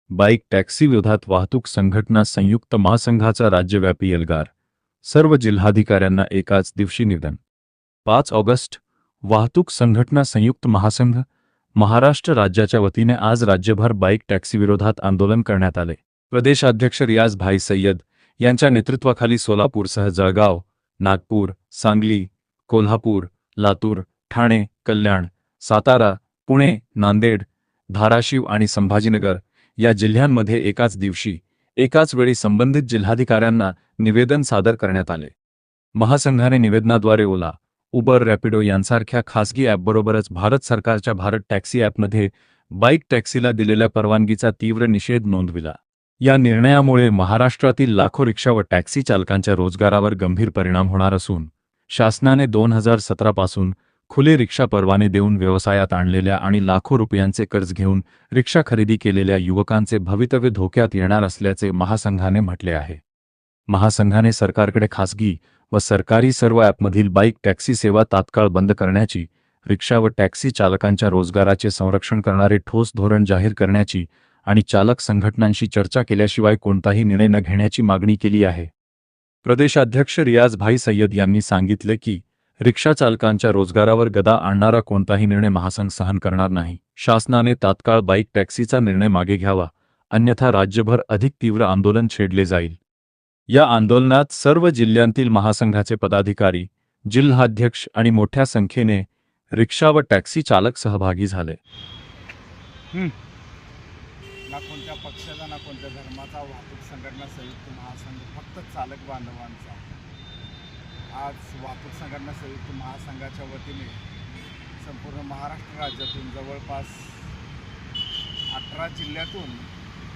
Bike taxi विरोधात वाहतूक संघटना संयुक्त महासंघाचा राज्यव्यापी एल्गार सर्व जिल्हाधिकाऱ्यांना एकाच दिवशी निवेदन 5 ऑगस्ट वाहतूक संघटना संयुक्त महासंघ महाराष्ट्र राज्याच्या वतीने आज राज्यभर बाईक टॅक्सी विरोधात आंदोलन करण्यात आले। प्रदेशाध्यक्ष रियाज भाई सय्यद यांच्या नेतृत्वाखाली सोलापूरसह जळगाव, नागपूर, सांगली, कोल्हापूर, लातूर, ठाणे, कल्याण, सातारा, पुणे, नांदेड, धाराशिव आणि संभाजीनगर या जिल्ह्यांमध्ये एकाच दिवशी एकाच वेळी संबंधित जिल्हाधिकाऱ्यांना निवेदन सादर करण्यात आले। महासंघाने निवेदनाद्वारे ओला, उबर, रॅपिडो यांसारख्या खासगी ॲपबरोबरच भारत सरकारच्या भारत टॅक्सी ॲपमध्ये बाईक टॅक्सीला दिलेल्या परवानगीचा तीव्र निषेध नोंदविला। या निर्णयामुळे महाराष्ट्रातील लाखो रिक्षा व टॅक्सी चालकांच्या रोजगारावर गंभीर परिणाम होणार असून शासनाने 2017 पासून खुले रिक्षा परवाने देऊन व्यवसायात आणलेल्या आणि लाखो रुपयांचे कर्ज घेऊन रिक्षा खरेदी केलेल्या युवकांचे भवितव्य धोक्यात येणार असल्याचे महासंघाने म्हटले आहे। महासंघाने सरकारकडे खासगी व सरकारी सर्व ॲपमधील बाईक टॅक्सी सेवा तात्काळ बंद करण्याची, रिक्षा व टॅक्सी चालकांच्या रोजगाराचे संरक्षण करणारे ठोस धोरण जाहीर करण्याची आणि चालक संघटनांशी चर्चा केल्याशिवाय कोणताही निर्णय न घेण्याची मागणी केली आहे। प्रदेशाध्यक्ष रियाज भाई सय्यद यांनी सांगितले की रिक्षा चालकांच्या रोजगारावर गदा आणणारा कोणताही निर्णय महासंघ सहन करणार नाही। शासनाने तात्काळ बाईक टॅक्सीचा निर्णय मागे घ्यावा, अन्यथा राज्यभर अधिक तीव्र आंदोलन छेडले जाईल। या आंदोलनात सर्व जिल्ह्यांतील महासंघाचे पदाधिकारी, जिल्हाध्यक्ष आणि मोठ्या संख्येने रिक्षा व टॅक्सी चालक सहभागी झाले। ना कोणत्या पक्षाचा ना कोणत्या धर्माचा वाहतूक संघटना संयुक्त महासंघ फक्त चालक बांधवांचा। आज वाहतूक संघटना संयुक्त महासंघाच्या वतीने संपूर्ण महाराष्ट्र राज्यातून जवळपास 18 जिल्ह्यातून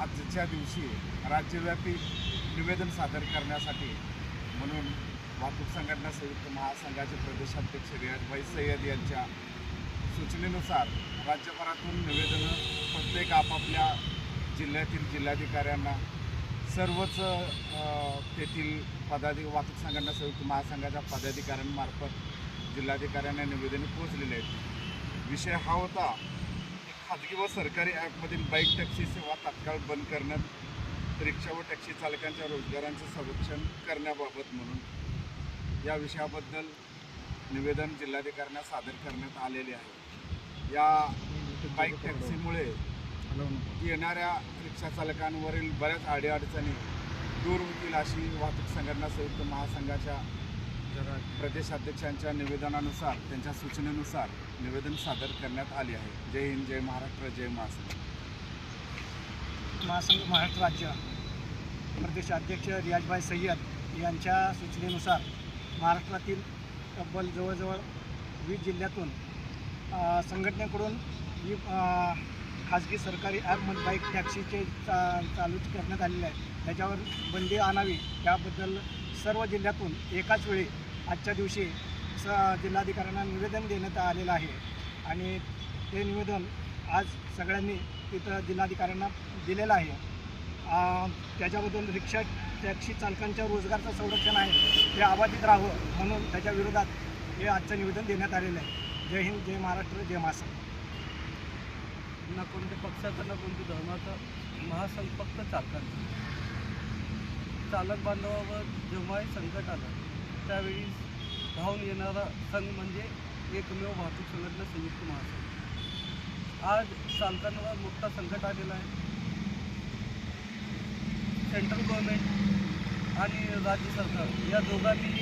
आजच्या दिवशी राज्यव्यापी निवेदन सादर करण्यासाठी म्हणून वाहतूक संघटना संयुक्त महासंघाचे प्रदेशाध्यक्ष रियाज सय्यद यांच्या सूचनेनुसार राज्यभरातून निवेदनं प्रत्येक आपापल्या जिल्ह्यातील जिल्हाधिकाऱ्यांना सर्वच तेथील वाहतूक संघटना संयुक्त महासंघाच्या पदाधिकाऱ्यांमार्फत जिल्हाधिकाऱ्यांना निवेदने पोहोचलेले आहेत। विषय हा होता की खाजगी व सरकारी ॲपमधील बाईक टॅक्सी सेवा तात्काळ बंद करण्यात, रिक्षा व टॅक्सी चालकांच्या रोजगारांचे संरक्षण करण्याबाबत म्हणून या विषयाबद्दल निवेदन जिल्हाधिकाऱ्यांना सादर करण्यात आलेले आहे। या बाईक टॅक्सीमुळे येणाऱ्या रिक्षा चालकांवरील बऱ्याच अडीअडचणी दूर होतील अशी वाहतूक संघटना संयुक्त महासंघाच्या प्रदेशाध्यक्षांच्या निवेदनानुसार, त्यांच्या सूचनेनुसार निवेदन सादर करण्यात आले आहे। जय हिंद, जय महाराष्ट्र, जय महासंघ। महासंघ महाराष्ट्र राज्य प्रदेशाध्यक्ष रियाजभाई सय्यद यांच्या सूचनेनुसार महाराष्ट्रातील तब्बल जवळजवळ 20 जिल्ह्यातून संघटनेकडून ही खाजगी सरकारी ॲपमध्ये बाईक टॅक्सीचे चालू करण्यात आलेले आहे, त्याच्यावर बंदी आणावी त्याबद्दल सर्व जिल्ह्यातून एकाच वेळी आजच्या दिवशी जिल्हाधिकाऱ्यांना निवेदन देण्यात आलेलं आहे आणि ते निवेदन आज सगळ्यांनी तिथं जिल्हाधिकाऱ्यांना दिलेलं आहे। त्याच्याबद्दल रिक्षा टॅक्सी चालकांच्या रोजगाराचं संरक्षण आहे ते अबाधित राहावं म्हणून त्याच्या विरोधात हे आजचं निवेदन देण्यात आलेलं आहे। जय हिंद, जय महाराष्ट्र, जय महासंघ। ना कोणत्या पक्षाचा ना कोणत्या धर्माचा महासंघ फक्त चालकांचा। चालक बांधवावर जेव्हाही संकट आलं त्यावेळी धावून येणारा संघ म्हणजे एकमेव वाहतूक संघटना संयुक्त महासंघ। आज चालकांवर मोठा संकट आलेला आहे। सेंट्रल गव्हर्नमेंट आणि राज्य सरकार या दोघांनी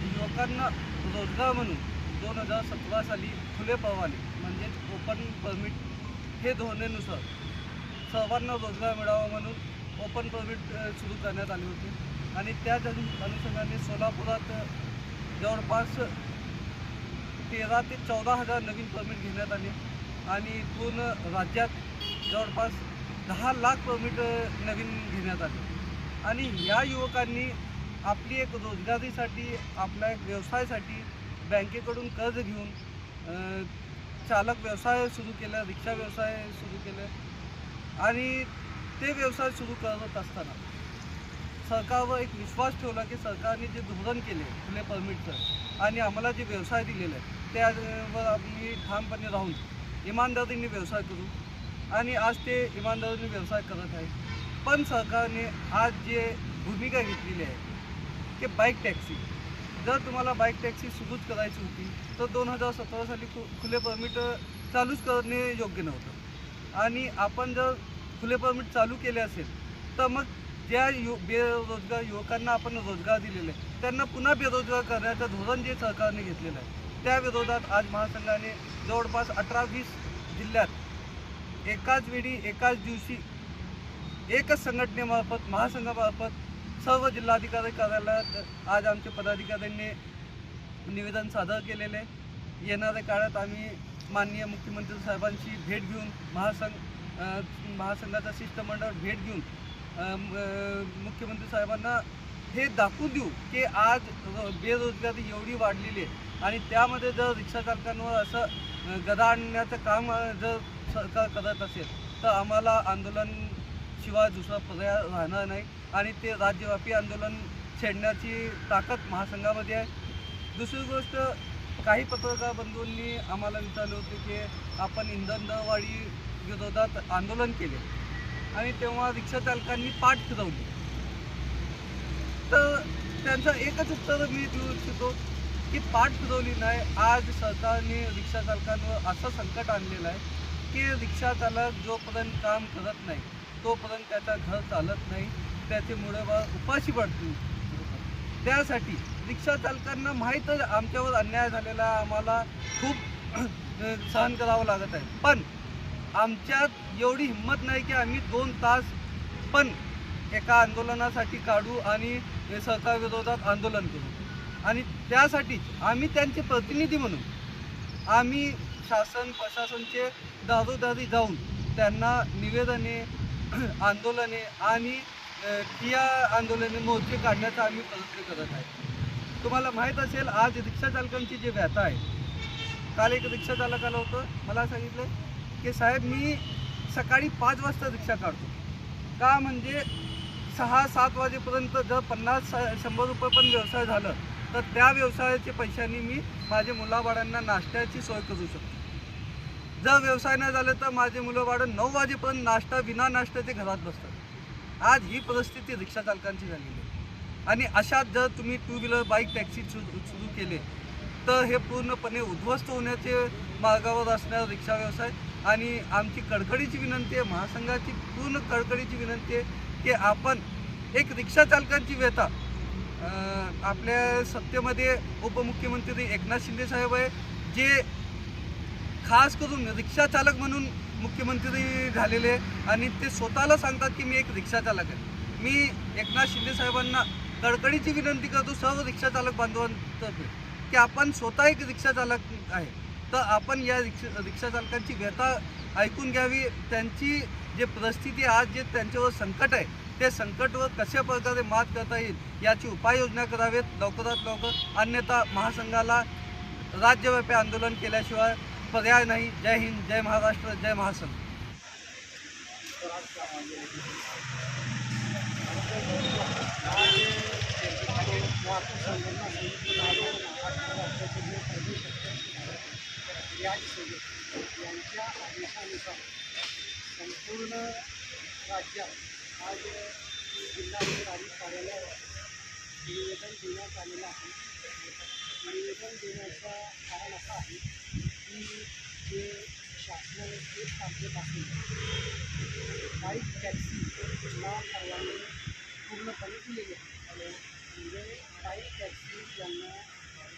युवकांना रोजगार म्हणून 2017 साली खुले परवाने म्हणजेच ओपन परमिट हे धोरणेनुसार सर्वांना रोजगार मिळावा म्हणून ओपन परमिट सुरू करण्यात आले होते आणि त्याच अनुषंगाने सोलापुरात जवळपास 13 ते 14 हजार नवीन परमिट घेण्यात आले आणि पूर्ण राज्यात जवळपास 10 लाख परमिट नवीन घेण्यात आले आणि या युवकांनी आपली एक रोजगारीसाठी, आपल्या एक व्यवसायासाठी बँकेकडून कर्ज घेऊन चालक व्यवसाय सुरू केला, रिक्षा व्यवसाय सुरू केला आणि ते व्यवसाय सुरू करत असताना सरकारवर एक विश्वास ठेवला की सरकारने जे धोरण केले खुले परमिटचं आणि आम्हाला जे व्यवसाय दिलेला आहे त्यावर आम्ही ठामपणे राहून इमानदारीने व्यवसाय करू आणि आज ते इमानदारीने व्यवसाय करत आहे. पण सरकारने आज जे भूमिका घेतलेली आहे की बाईक टॅक्सी, जर तुम्हाला बाईक टॅक्सी सुरूच करायची होती तर 2017 साली खुले परमिट चालूच करणे योग्य नव्हतं. आणि आपण जर खुले परमिट चालू केले असेल तर मग ज्या बेरोजगार युवकांना आपण रोजगार दिलेले आहे त्यांना पुन्हा बेरोजगार करण्याचं धोरण जे सरकारने घेतलेलं आहे त्या विरोधात आज महासंघाने जवळपास 18-20 जिल्ह्यात एकाच वेळी एकाच दिवशी एकच संघटनेमार्फत महासंघामार्फत सर्व जिल्हाधिकारी कार्यालयात आज आमच्या पदाधिकाऱ्यांनी निवेदन सादर केलेले आहे. येणाऱ्या काळात आम्ही माननीय मुख्यमंत्री साहेबांची भेट घेऊन महासंघाचा शिष्टमंडळ भेट घेऊन मुख्यमंत्री साहेबांना हे दाखवून देऊ की आज बेरोजगारी एवढी वाढलेली आहे आणि त्यामध्ये जर रिक्षा चालकांवर असं गदा आणण्याचं काम जर सरकार करत असेल तर आम्हाला आंदोलन शिवाय दुसरा पर्याय राहणार नाही आणि ते राज्यव्यापी आंदोलन छेडण्याची ताकद महासंघामध्ये आहे. दुसरी गोष्ट, काही पत्रकार बंधूंनी आम्हाला विचारले होते की आपण इंधन दरवाढी विरोधात आंदोलन केले आणि तेव्हा रिक्षा चालकांनी पाठ फिरवली. तर त्यांचं एकच उत्तर मी देऊ इच्छितो की पाठ फिरवली नाही. आज सरकारने रिक्षा चालकांवर असं संकट आणलेलं आहे की रिक्षा चालक जोपर्यंत काम करत नाही तोपर्यंत त्याचं घर चालत नाही, त्याचे मुळे उपाशी पडतील. त्यासाठी रिक्षा चालकांना माहीतच आमच्यावर अन्याय झालेला, आम्हाला खूप सहन करावं लागत आहे. पण आमच्यात एवढी हिंमत नाही की आम्ही 2 तास पण एका आंदोलनासाठी काढू आणि सरकारविरोधात आंदोलन करू. आणि त्यासाठी आम्ही त्यांचे प्रतिनिधी म्हणून आम्ही शासन प्रशासनचे दारोदारी जाऊन त्यांना निवेदने, आंदोलने आणि ठिय्या आंदोलने, मोर्चे काढण्याचा आम्ही प्रयत्न करत आहे. तुम्हाला माहीत असेल आज रिक्षा चालकांची जी व्यथा आहे, काल एक रिक्षा चालक आलं होतं, मला सांगितलं की साहेब मी सकाळी 5 वाजता रिक्षा काढतो का, म्हणजे 6-7 वाजेपर्यंत जर 50-100 रुपये पण व्यवसाय झालं तर त्या व्यवसायाच्या पैशांनी मी माझ्या मुलाबाळांना नाश्त्याची सोय करू शकतो. जर व्यवसाय नाही झालं तर माझे मुलं-बाळं 9 वाजेपर्यंत नाश्ता विना नाश्त्याचे घरात बसतात. आज ही परिस्थिती रिक्षा चालकांची झालेली आहे. आणि अशात जर तुम्ही 2 व्हीलर बाईक टॅक्सी सुरू केले तर हे पूर्णपणे उद्ध्वस्त होण्याचे मार्गावर असणारा रिक्षा व्यवसाय. आणि आमची कडकडीची विनंती आहे, महासंघाची पूर्ण कडकडीची विनंती आहे की आपण एक रिक्षा चालकांची व्यथा, आपल्या सत्तेमध्ये उपमुख्यमंत्री एकनाथ शिंदे साहेब आहे जे खास करून रिक्षा चालक म्हणून मुख्यमंत्री झालेले आणि ते स्वतःला सांगतात की मी एक रिक्षा चालक आहे. मी एकनाथ शिंदे साहेबांना कडकडीची विनंती करतो सर्व रिक्षा चालक बांधवांतर्फे की आपण स्वतः एक रिक्षा चालक आहे तर आपण या रिक्षा चालकांची व्यथा ऐकून घ्यावी. त्यांची जे परिस्थिती आज जे त्यांच्यावर संकट आहे ते संकटवर कशा प्रकारे मात करता येईल याची उपाययोजना करावेत लवकरात लवकर, अन्यथा महासंघाला राज्यव्यापी आंदोलन केल्याशिवाय पर्याय नाही. जय हिंद, जय महाराष्ट्र, जय महासंघ. यांच्या आदेशानुसार संपूर्ण राज्यात आज जिल्हाधिकारी कार्यालयावर निवेदन देण्यात आलेलं आहे. निवेदन देण्याचं कारण असं आहे की जे शासनाने 1 तारखेपासून बाईक टॅक्सीला परवानगी पूर्णपणे दिलेली आहे. म्हणजे बाईक टॅक्सी यांना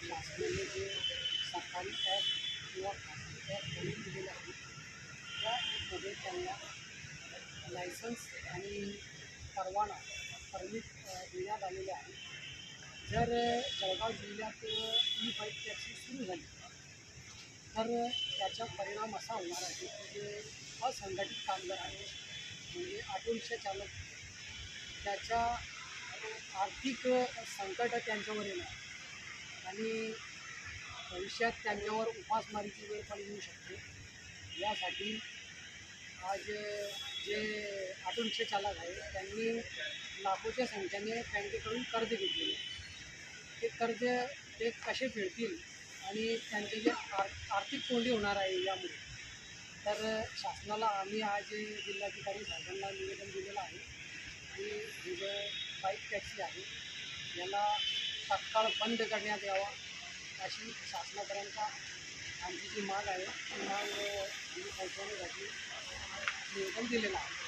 शासनाने जे सरकारी ॲप किंवा खासगी ॲप बनवून दिलेले आहे त्या ॲपमध्ये त्यांना लायसन्स आणि परमिट देण्यात आलेले आहे. जर जळगाव जिल्ह्यात ई बाईक टॅक्सी सुरू झाली तर त्याचा परिणाम असा होणार आहे की जे असंघटित कामगार आहेत, म्हणजे ऑटोरिक्षा चालक, त्याच्या आर्थिक संकट त्यांच्यावर येणार आणि भविष्यात त्यांच्यावर उपासमारीची वेळ पण येऊ शकते. यासाठी आज जे ऑटोरिक्षा चालक आहे त्यांनी लाखोच्या संख्येने बँकेकडून कर्ज घेतलेले आहे. ते कर्ज ते कसे फेडतील आणि त्यांचे जे आर्थिक कोंडी होणार आहे यामुळे, तर शासनाला आम्ही आज जिल्हाधिकारी साहेबांना निवेदन दिलेलं आहे की हे जे बाईक टॅक्सी आहे याला तात्काळ बंद करण्यात यावा अशी शासनापर्यंत आमची जी माग आहे ती माग आम्ही पोहोचवण्यासाठी निवेदन दिलेलं आहे.